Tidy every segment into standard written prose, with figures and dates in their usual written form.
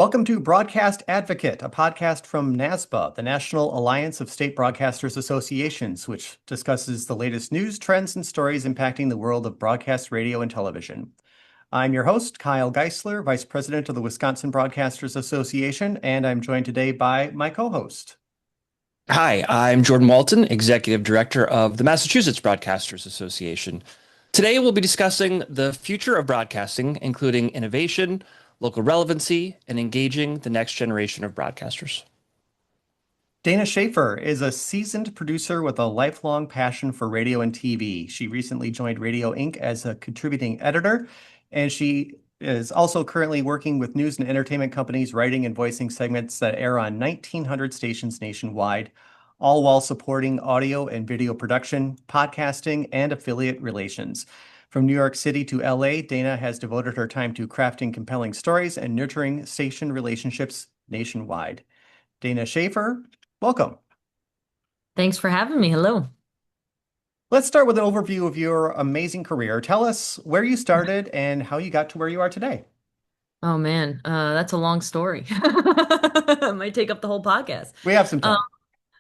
Welcome to Broadcast Advocate, a podcast from NASBA, the National Alliance of State Broadcasters Associations, which discusses the latest news, trends, and stories impacting the world of broadcast radio and television. I'm your host, Kyle Geisler, Vice President of the Wisconsin Broadcasters Association, and I'm joined today by my co-host. Hi, I'm Jordan Walton, Executive Director of the Massachusetts Broadcasters Association. Today we'll be discussing the future of broadcasting, including innovation, local relevancy, and engaging the next generation of broadcasters. Dana Schaeffer is a seasoned producer with a lifelong passion for radio and TV. She recently joined Radio Inc. as a contributing editor, and she is also currently working with news and entertainment companies, writing and voicing segments that air on 1,900 stations nationwide, all while supporting audio and video production, podcasting, and affiliate relations. From New York City to LA, Dana has devoted her time to crafting compelling stories and nurturing station relationships nationwide. Dana Schaeffer, welcome. Thanks for having me. Hello. Let's start with an overview of your amazing career. Tell us where you started and how you got to where you are today. Oh man, that's a long story. Might take up the whole podcast. We have some Um, time.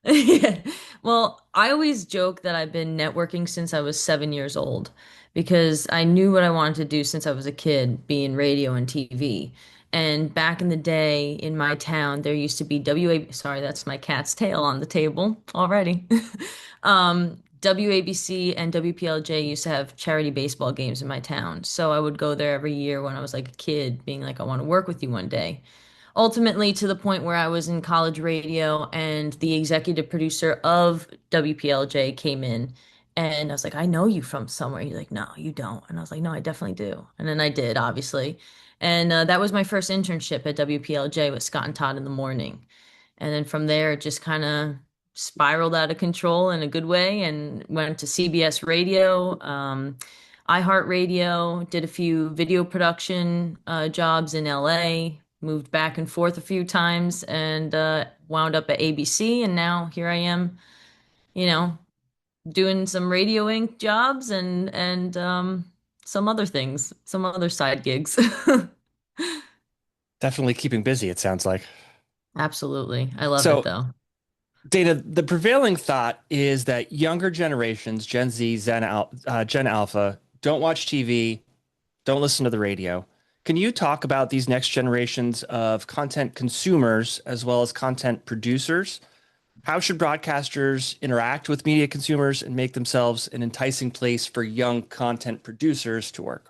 yeah. Well, I always joke that I've been networking since I was 7 years old because I knew what I wanted to do since I was a kid, being radio and TV. And back in the day in my town, there used to be sorry, that's my cat's tail on the table already. WABC and WPLJ used to have charity baseball games in my town. So I would go there every year when I was like a kid, being like, I want to work with you one day. Ultimately, to the point where I was in college radio and the executive producer of WPLJ came in and I was like, I know you from somewhere. He's like, no, you don't. And I was like, no, I definitely do. And then I did, obviously. And that was my first internship at WPLJ with Scott and Todd in the morning. And then from there, it just kind of spiraled out of control in a good way and went to CBS Radio, iHeartRadio, did a few video production jobs in LA, moved back and forth a few times, and wound up at ABC. And now here I am, you know, doing some Radio Inc. jobs and some other things, some other side gigs. Definitely keeping busy, it sounds like. Absolutely. I love it So, though. Dana, the prevailing thought is that younger generations, Gen Z, Gen Alpha, don't watch TV, don't listen to the radio. Can you talk about these next generations of content consumers as well as content producers? How should broadcasters interact with media consumers and make themselves an enticing place for young content producers to work?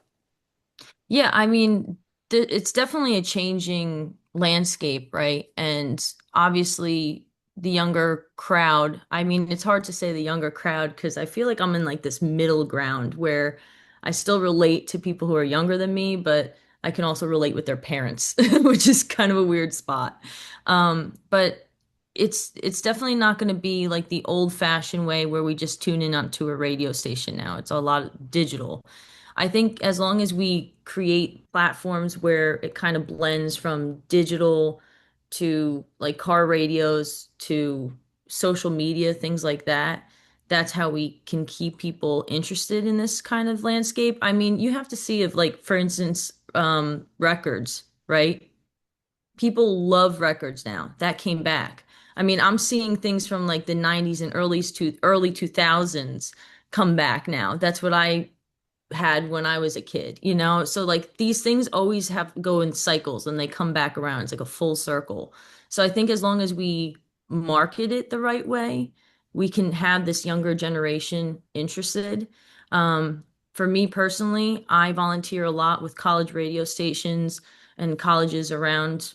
Yeah, I mean, th it's definitely a changing landscape, right? And obviously, the younger crowd, I mean, it's hard to say the younger crowd because I feel like I'm in like this middle ground where I still relate to people who are younger than me, but I can also relate with their parents, which is kind of a weird spot. But it's definitely not going to be like the old-fashioned way where we just tune in onto a radio station now. It's a lot digital. I think as long as we create platforms where it kind of blends from digital to like car radios to social media, things like that, that's how we can keep people interested in this kind of landscape. I mean, you have to see if like, for instance, records, right? People love records now. That came back. I mean, I'm seeing things from like the 90s and early 2000s come back now. That's what I had when I was a kid, you know? So like these things always have go in cycles and they come back around. It's like a full circle. So I think as long as we market it the right way, we can have this younger generation interested. For me personally, I volunteer a lot with college radio stations and colleges around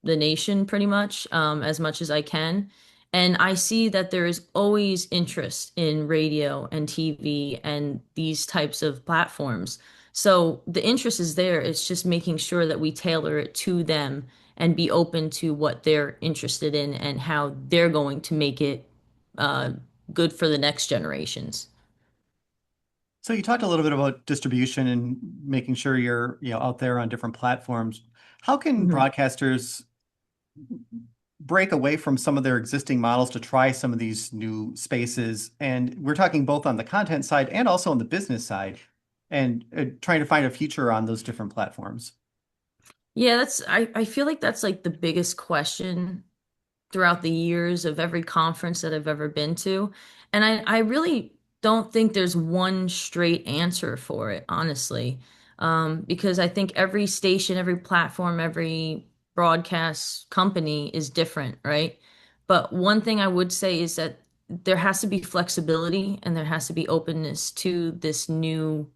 the nation pretty much as I can. And I see that there is always interest in radio and TV and these types of platforms. So the interest is there. It's just making sure that we tailor it to them and be open to what they're interested in and how they're going to make it uh, good for the next generations. So you talked a little bit about distribution and making sure you're, out there on different platforms. How can Mhm. broadcasters break away from some of their existing models to try some of these new spaces? And we're talking both on the content side and also on the business side, and trying to find a future on those different platforms. Yeah, I feel like that's like the biggest question throughout the years of every conference that I've ever been to. And I really don't think there's one straight answer for it, honestly. Because I think every station, every platform, every broadcast company is different, right? But one thing I would say is that there has to be flexibility and there has to be openness to this new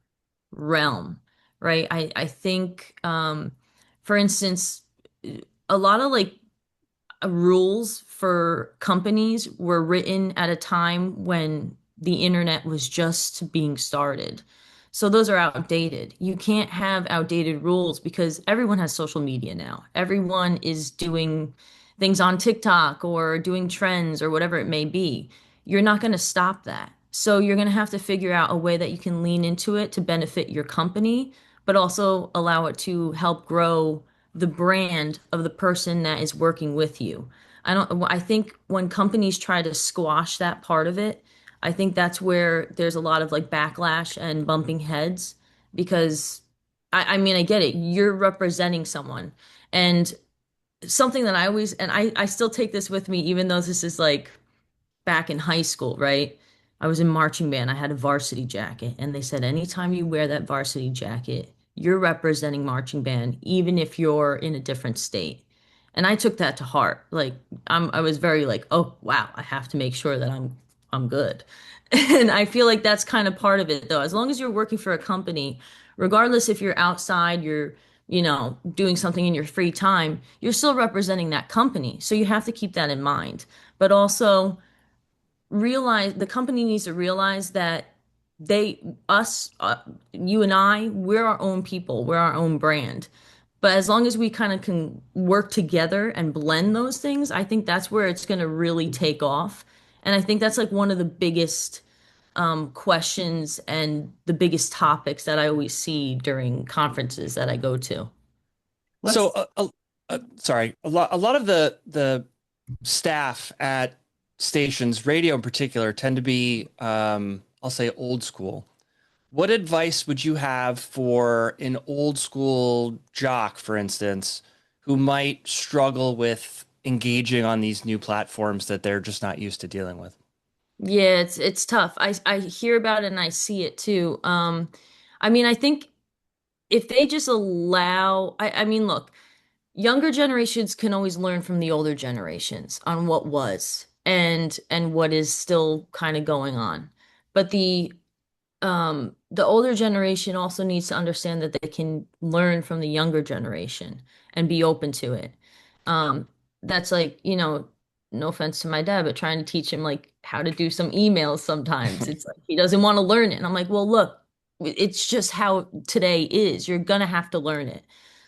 realm, right? I think, for instance, a lot of like rules for companies were written at a time when the internet was just being started. So those are outdated. You can't have outdated rules because everyone has social media now. Everyone is doing things on TikTok or doing trends or whatever it may be. You're not going to stop that. So you're going to have to figure out a way that you can lean into it to benefit your company, but also allow it to help grow the brand of the person that is working with you. I think when companies try to squash that part of it, I think that's where there's a lot of like backlash and bumping heads because I mean, I get it. You're representing someone. And something that I always, and I still take this with me, even though this is like back in high school, right? I was in marching band. I had a varsity jacket, and they said anytime you wear that varsity jacket, you're representing marching band, even if you're in a different state. And I took that to heart. Like I was very like, oh wow, I have to make sure that I'm good. And I feel like that's kind of part of it though. As long as you're working for a company, regardless if you're outside, you're, doing something in your free time, you're still representing that company. So you have to keep that in mind. But also, realize the company needs to realize that they us you and I, we're our own people, we're our own brand, but as long as we kind of can work together and blend those things, I think that's where it's going to really take off. And I think that's like one of the biggest questions and the biggest topics that I always see during conferences that I go to. So, Let's sorry, a lot of the staff at stations, radio in particular, tend to be, I'll say, old school. What advice would you have for an old school jock, for instance, who might struggle with engaging on these new platforms that they're just not used to dealing with? Yeah, it's tough. I hear about it and I see it too. I mean, I think if they just allow, I mean, look, younger generations can always learn from the older generations on what was and what is still kind of going on. But the older generation also needs to understand that they can learn from the younger generation and be open to it. Um, that's like, no offense to my dad, but trying to teach him like how to do some emails sometimes. It's like he doesn't want to learn it. And I'm like, well, look, it's just how today is. You're gonna have to learn it.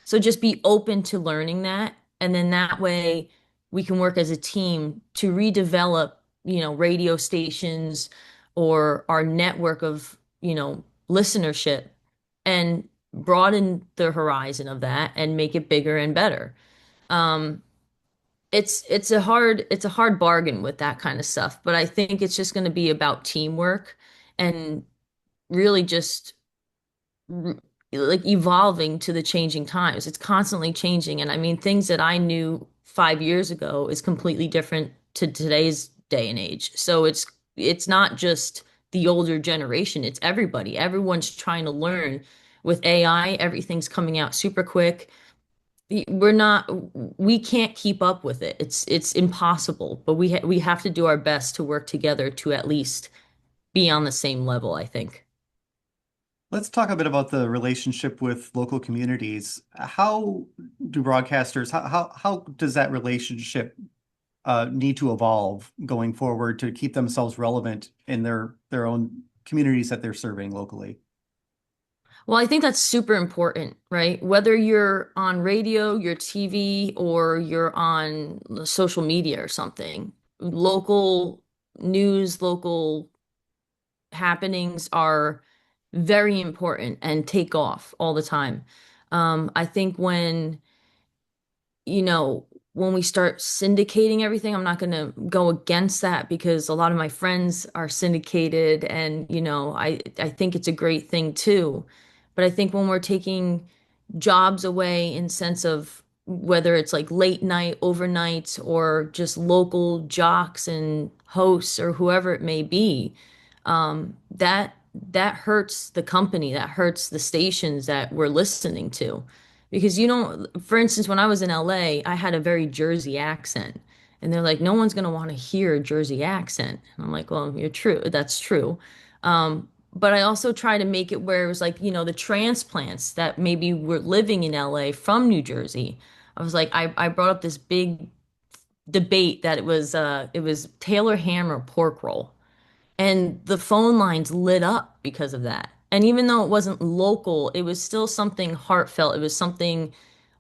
So just be open to learning that. And then that way we can work as a team to redevelop, radio stations or our network of, listenership and broaden the horizon of that and make it bigger and better. Um, it's a hard bargain with that kind of stuff, but I think it's just going to be about teamwork and really just r- like evolving to the changing times. It's constantly changing, and I mean things that I knew 5 years ago is completely different to today's day and age. So it's not just the older generation, it's everybody. Everyone's trying to learn with AI, everything's coming out super quick. We're not we can't keep up with it. It's impossible, but we have to do our best to work together to at least be on the same level, I think. let's talk a bit about the relationship with local communities. How do broadcasters, how does that relationship need to evolve going forward to keep themselves relevant in their own communities that they're serving locally? Well, I think that's super important, right? Whether you're on radio, your TV, or you're on social media or something, local news, local happenings are very important and take off all the time. I think you know, when we start syndicating everything, I'm not going to go against that because a lot of my friends are syndicated and, I think it's a great thing too. But I think when we're taking jobs away in sense of whether it's like late night, overnights, or just local jocks and hosts or whoever it may be, that hurts the company, that hurts the stations that we're listening to. Because you don't, for instance, when I was in LA, I had a very Jersey accent. And they're like, no one's going to want to hear a Jersey accent. And I'm like, well, you're true. That's true. But I also try to make it where it was like, the transplants that maybe were living in LA from New Jersey. I was like, I brought up this big debate that it was Taylor ham or pork roll. And the phone lines lit up because of that. And even though it wasn't local, it was still something heartfelt. It was something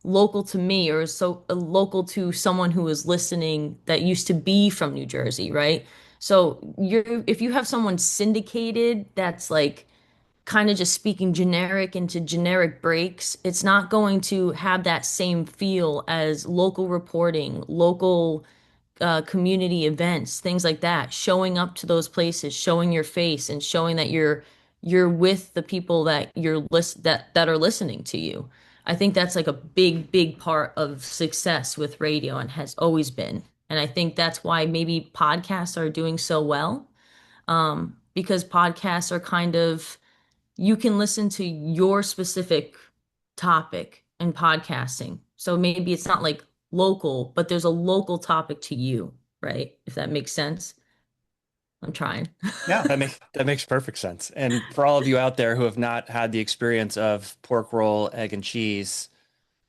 local to me, or so local to someone who was listening that used to be from New Jersey, right? So if you have someone syndicated that's like kind of just speaking generic into generic breaks, it's not going to have that same feel as local reporting, local community events, things like that, showing up to those places, showing your face and showing that you're with the people that that are listening to you. I think that's like a big, big part of success with radio and has always been. And I think that's why maybe podcasts are doing so well, because podcasts are kind of you can listen to your specific topic in podcasting. So maybe it's not like local, but there's a local topic to you, right? If that makes sense. I'm trying. Yeah. That makes perfect sense. And for all of you out there who have not had the experience of pork roll, egg and cheese,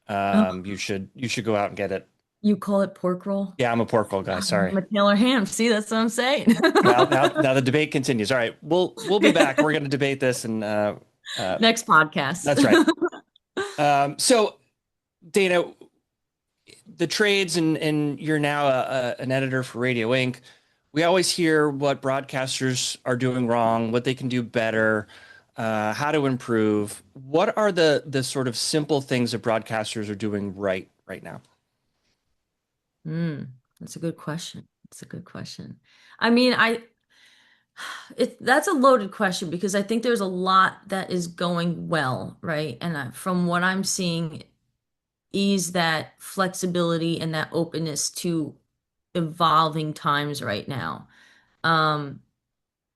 Oh, you should go out and get it. you call it pork roll? Yeah, I'm a pork roll guy. I'm Sorry. a Taylor ham. See, that's what I'm saying. Now the debate continues. All right, we'll be back. We're going to debate this, and Next podcast. that's right. So Dana, the trades, and you're now an editor for Radio Inc. We always hear what broadcasters are doing wrong, what they can do better, how to improve. What are the sort of simple things that broadcasters are doing right now? Hmm, that's a good question. That's a good question. I mean, that's a loaded question because I think there's a lot that is going well, right? And from what I'm seeing, is that flexibility and that openness to evolving times right now. Um,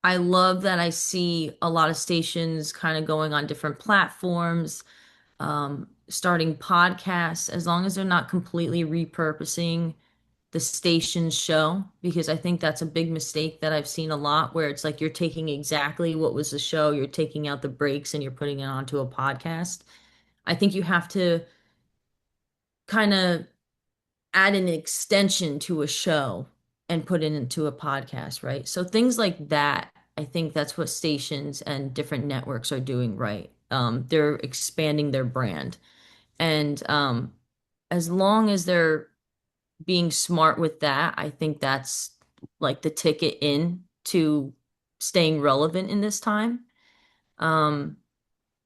I love that I see a lot of stations kind of going on different platforms, starting podcasts, as long as they're not completely repurposing the station's show, because I think that's a big mistake that I've seen a lot where it's like you're taking exactly what was the show, you're taking out the breaks and you're putting it onto a podcast. I think you have to kind of add an extension to a show and put it into a podcast, right? So things like that, I think that's what stations and different networks are doing right. They're expanding their brand. And as long as they're being smart with that, I think that's like the ticket in to staying relevant in this time. Um,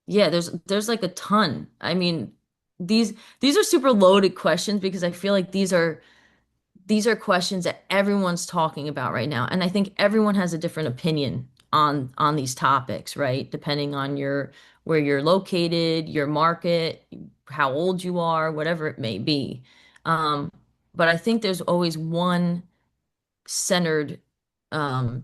yeah, there's like a ton. I mean, these are super loaded questions because I feel like these are questions that everyone's talking about right now. And I think everyone has a different opinion on these topics, right? Depending on your where you're located, your market, how old you are, whatever it may be. Um, but I think there's always one centered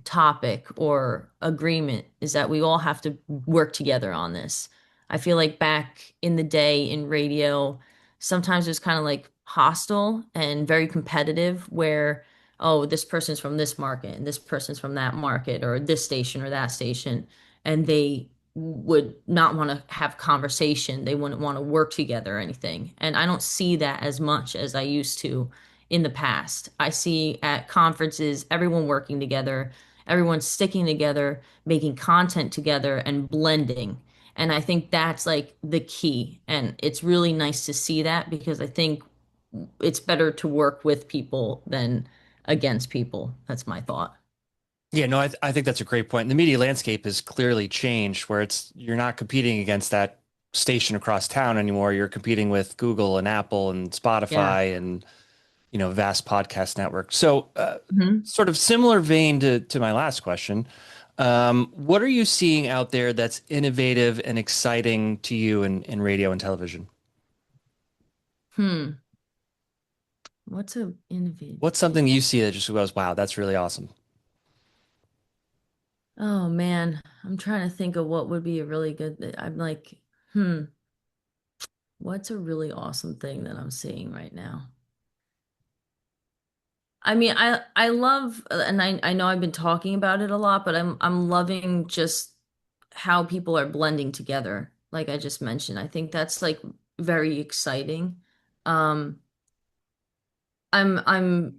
topic or agreement is that we all have to work together on this. I feel like back in the day in radio, sometimes it was kind of like hostile and very competitive, where, oh, this person's from this market and this person's from that market or this station or that station. And they would not want to have conversation. They wouldn't want to work together or anything. And I don't see that as much as I used to in the past. I see at conferences everyone working together, everyone sticking together, making content together and blending. And I think that's like the key. And it's really nice to see that because I think it's better to work with people than against people. That's my thought. Yeah, no, I think that's a great point. The media landscape has clearly changed where you're not competing against that station across town anymore. You're competing with Google and Apple and Yeah. Spotify and vast podcast network. So, Mhm. sort of similar vein to my last question. What are you seeing out there that's innovative and exciting to you in radio and television? Hmm. What's a innovative? What's something you see that just goes, wow, that's really awesome? Oh man, I'm trying to think of what would be a really good. I'm like, hmm, what's a really awesome thing that I'm seeing right now? I mean, I love, and I know I've been talking about it a lot, but I'm loving just how people are blending together. Like I just mentioned, I think that's like very exciting. Um, I'm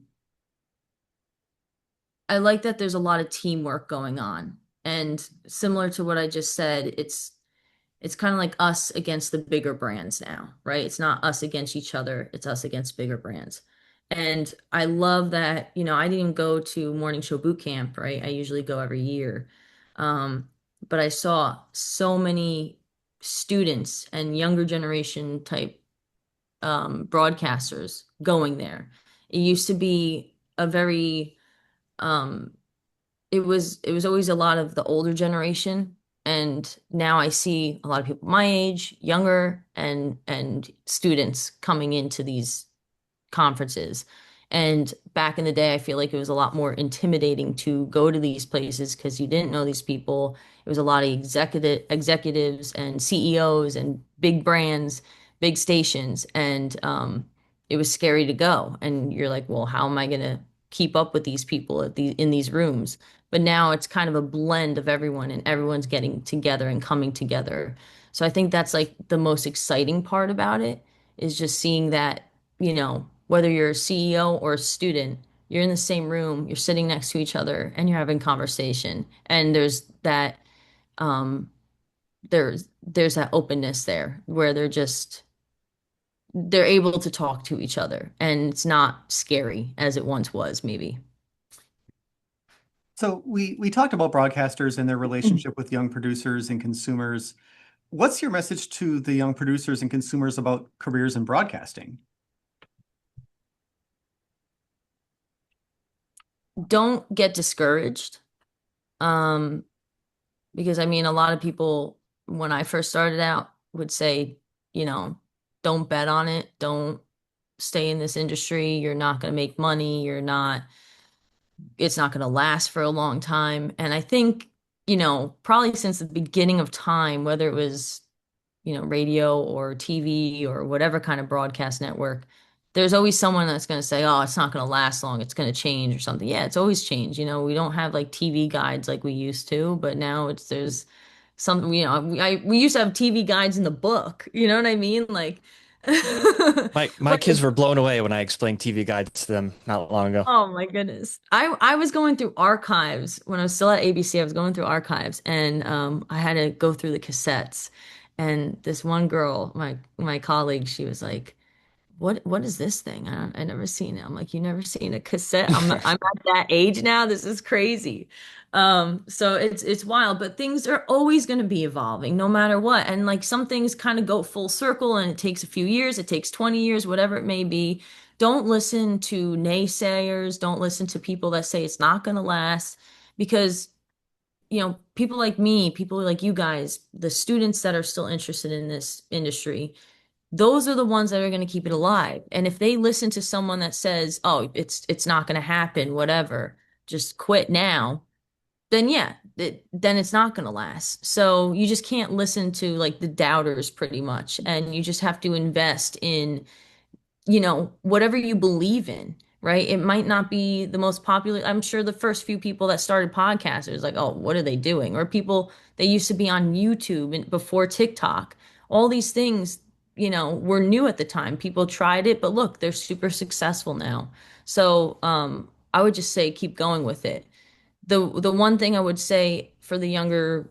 I like that there's a lot of teamwork going on. And similar to what I just said, it's kind of like us against the bigger brands now, right? It's not us against each other, it's us against bigger brands. And I love that, I didn't go to morning show boot camp, right? I usually go every year. Um, but I saw so many students and younger generation type broadcasters going there. It used to be a very um, it was always a lot of the older generation, and now I see a lot of people my age, younger, and students coming into these conferences. And back in the day, I feel like it was a lot more intimidating to go to these places because you didn't know these people. It was a lot of executives and CEOs and big brands, big stations, and it was scary to go. And you're like, well, how am I gonna keep up with these people in these rooms? But now it's kind of a blend of everyone, and everyone's getting together and coming together. So I think that's like the most exciting part about it is just seeing that, whether you're a CEO or a student, you're in the same room, you're sitting next to each other, and you're having conversation. And um, there's that openness there where they're able to talk to each other, and it's not scary as it once was, maybe. So we talked about broadcasters and their relationship with young producers and consumers. What's your message to the young producers and consumers about careers in broadcasting? Don't get discouraged. Um, because I mean, a lot of people, when I first started out, would say, you know, don't bet on it, don't stay in this industry, you're not going to make money, it's not going to last for a long time. And I think, probably since the beginning of time, whether it was radio or TV or whatever kind of broadcast network, there's always someone that's going to say, oh, it's not going to last long. It's going to change or something. Yeah, it's always changed. We don't have like TV guides like we used to, but now there's something, we used to have TV guides in the book. You know what I mean? Like, My but kids were blown away when I explained TV guides to them not long ago. oh my goodness. I was going through archives when I was still at ABC. I was going through archives, and I had to go through the cassettes. And this one girl, my colleague, she was like, what is this thing? I never seen it. I'm like, you never seen a cassette? I'm at that age now. This is crazy. So it's wild, but things are always going to be evolving no matter what. And like some things kind of go full circle and it takes a few years, it takes 20 years, whatever it may be. Don't listen to naysayers. Don't listen to people that say it's not going to last because people like me, people like you guys, the students that are still interested in this industry, those are the ones that are going to keep it alive. And if they listen to someone that says, "Oh, it's not going to happen, whatever, just quit now," then yeah, then it's not going to last. So you just can't listen to like the doubters pretty much, and you just have to invest in whatever you believe in, right? It might not be the most popular. I'm sure the first few people that started podcasters, like, oh, what are they doing? Or people they used to be on YouTube and before TikTok. All these things, were new at the time. People tried it, but look, they're super successful now. So, I would just say keep going with it. The one thing I would say for the younger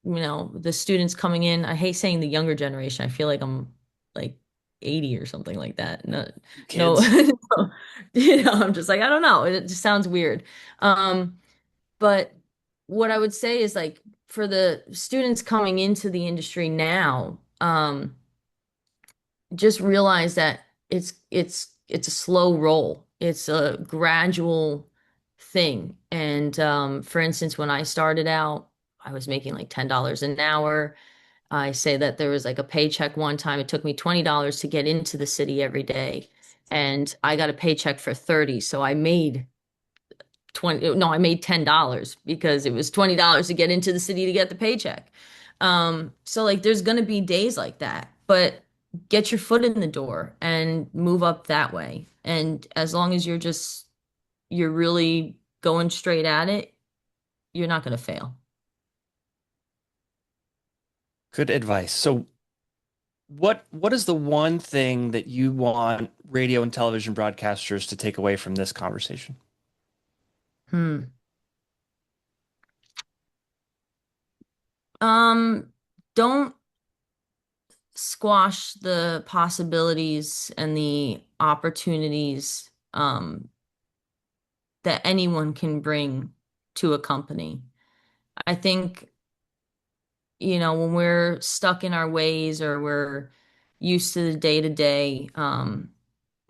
the students coming in. I hate saying the younger generation. I feel like I'm like 80 or something like that. No, no, Kids. I'm just like, I don't know. It just sounds weird. But what I would say is like for the students coming into the industry now, just realize that it's a slow roll. It's a gradual thing. And for instance, when I started out, I was making like $10 an hour. I say that there was like a paycheck one time. It took me $20 to get into the city every day, and I got a paycheck for 30. So I made 20, no, I made $10 because it was $20 to get into the city to get the paycheck. So like there's gonna be days like that, but get your foot in the door and move up that way. And as long as you're really going straight at it, you're not gonna fail. Good advice. So what is the one thing that you want radio and television broadcasters to take away from this conversation? Hmm. Um, don't squash the possibilities and the opportunities that anyone can bring to a company. I think, when we're stuck in our ways or we're used to the day to day, and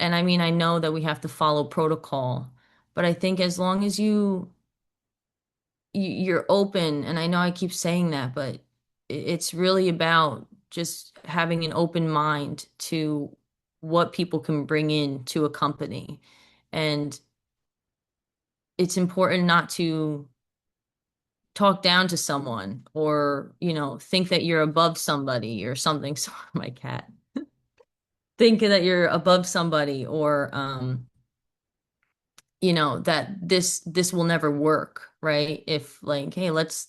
I mean, I know that we have to follow protocol, but I think as long as you're open, and I know I keep saying that, but it's really about just having an open mind to what people can bring in to a company. And it's important not to talk down to someone or, think that you're above somebody or something. Sorry, my cat. Think that you're above somebody or that this will never work, right? If like, hey, let's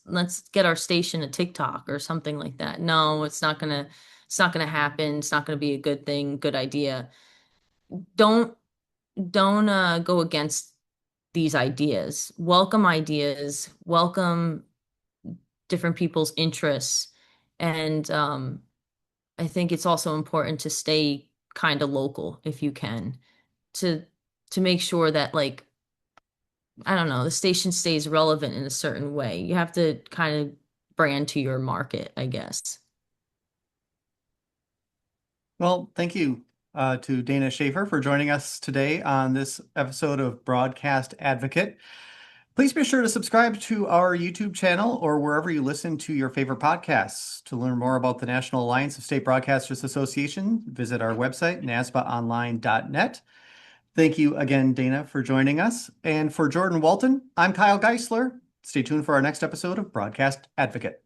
get our station a TikTok or something like that. No, it's not gonna happen. It's not gonna be a good thing, good idea. Don't don't go against these ideas. Welcome ideas, welcome different people's interests. And I think it's also important to stay kind of local if you can, to to make sure that like I don't know, the station stays relevant in a certain way. You have to kind of brand to your market, I guess. Well, thank you to Dana Schaeffer for joining us today on this episode of Broadcast Advocate. Please be sure to subscribe to our YouTube channel or wherever you listen to your favorite podcasts. To learn more about the National Alliance of State Broadcasters Association, visit our website, nasbaonline.net. Thank you again, Dana, for joining us. And for Jordan Walton, I'm Kyle Geisler. Stay tuned for our next episode of Broadcast Advocate.